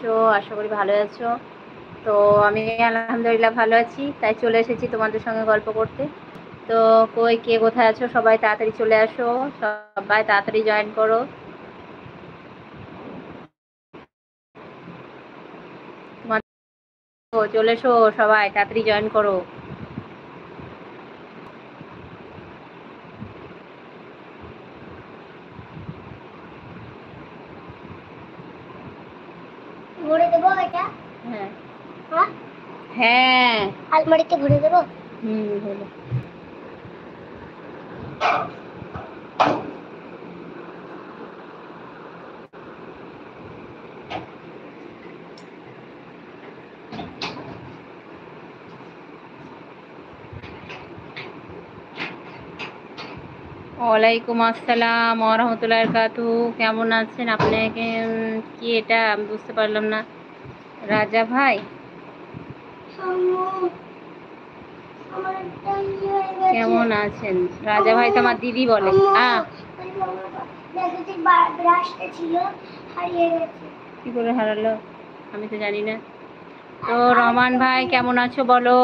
আছো? আশা করি ভালো আছো। তো আমি আলহামদুলিল্লাহ ভালো আছি, তাই চলে এসেছি তোমাদের সঙ্গে গল্প করতে। তো কই কে কোথায় আছো? সবাই তাড়াতাড়ি চলে আসো, সবাই তাড়াতাড়ি জয়েন করো। চলে এসো, সবাই তাড়াতাড়ি জয়েন করো। ভরে দেবো এটা? হ্যাঁ হ্যাঁ, হ্যাঁ, আলমারিতে ভরে দেবো। হলো। ওয়ালাইকুম আসসালাম ওয়া রাহমাতুল্লাহি ওয়া বারাকাতুহু। কেমন আছেন আপনি? কি এটা আমি বুঝতে পারলাম না। রাজা ভাই কেমন আছেন? রাজা ভাই তো আমার দিদি বলে। কি করে হারালো আমি তো জানি না। তো রহমান ভাই কেমন আছো বলো?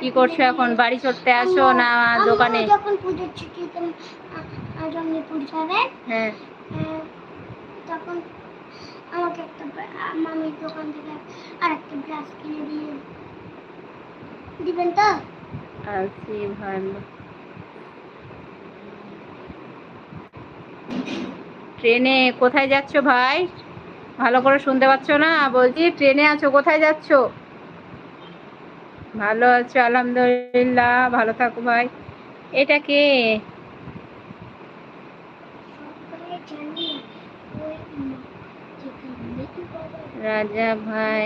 কি করছো এখন? বাড়ি চড়তে আসো না দোকানে? যখন পুজোর ছুটিতে জঙ্গিপুর যাবে, হ্যাঁ, তখন আমাকে একটা মামির দোকান থেকে আর একটা ব্রাশ কিনে দিবেন তো? আছি ভালো। ট্রেনে কোথায় যাচ্ছ ভাই? ভালো করে শুনতে পাচ্ছ না? বলছি ট্রেনে আছো, কোথায় যাচ্ছ? ভালো আছো? আলহামদুলিল্লাহ, ভালো থাকো ভাই। এটা কে? রাজা ভাই,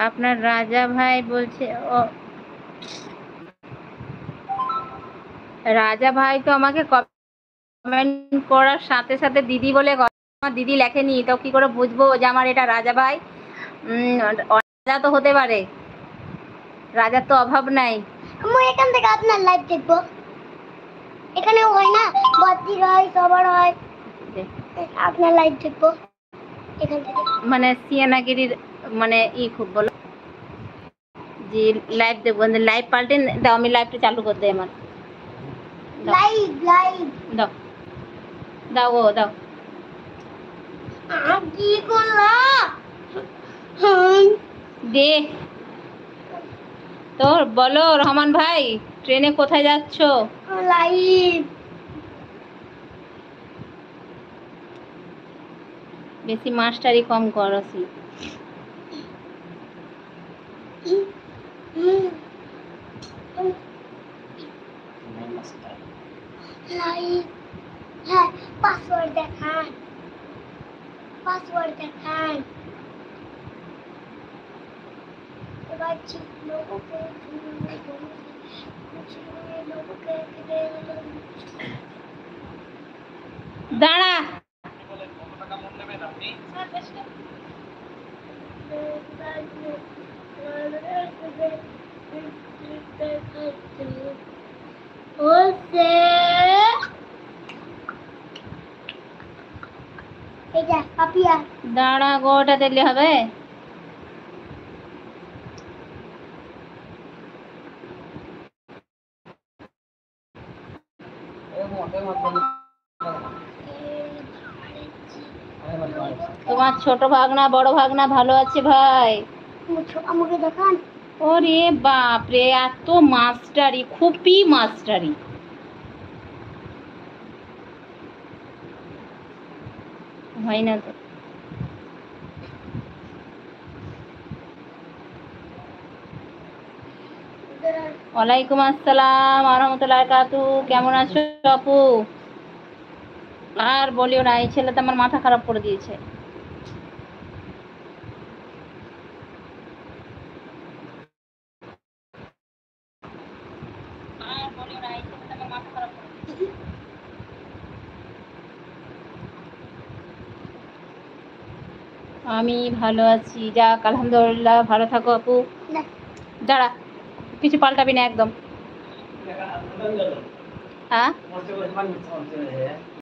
আপনার রাজা ভাই বলছে। ও রাজা ভাই তো আমাকে কমেন্ট করার সাথে সাথে দিদি বলে আমার দিদি লেখেনি, তো কি করে বুঝবো যে আমার এটা রাজা ভাই? রাজা তো হতে পারে, রাজার তো অভাব নাই। আমি এখান থেকে আপনার লাইভ দেখবো। এখানেও হয় না, বদ্দির হয়, সবার হয়, আপনার লাইভ দেখবো এখান থেকে। মানে সিয়ানাগিরির মানে খুব বলো যে লাইভ দেখবো, লাইভ পাল্টে দাও, আমি লাইভটা চালু করে দেয় আমার। লাইভ লাইভ দাও দাও গো দাও। কি করলাম দে তো বলো রহমান ভাই, ট্রেনে কোথায় যাচ্ছ? লাইভ। বেশি মাস্টারি কম করছি। লাইভ, হ্যাঁ, পাসওয়ার্ড দেখান, पासवर्ड देखान। लोगों के দাঁড়া, দাঁড়া গো, ওটা দিলে হবে? তোমার ছোট ভাগনা বড় ভাগনা ভালো আছে ভাই? আমাকে দেখান। ওরে বাপ রে, এত মাস্টারি, খুবই মাস্টারি। হয় না তো। ওয়ালাইকুম আসসালাম ওয়া রাহমাতুল্লাহি ওয়া বারাকাতুহু। কেমন আছো আপু? আর বলিও না, এই ছেলে তো আমার মাথা খারাপ করে দিয়েছে। আমি ভালো আছি, যাক আলহামদুলিল্লাহ, ভালো থাকো আপু। দাঁড়া, কিছু পাল্টাবি না একদম। হ্যাঁ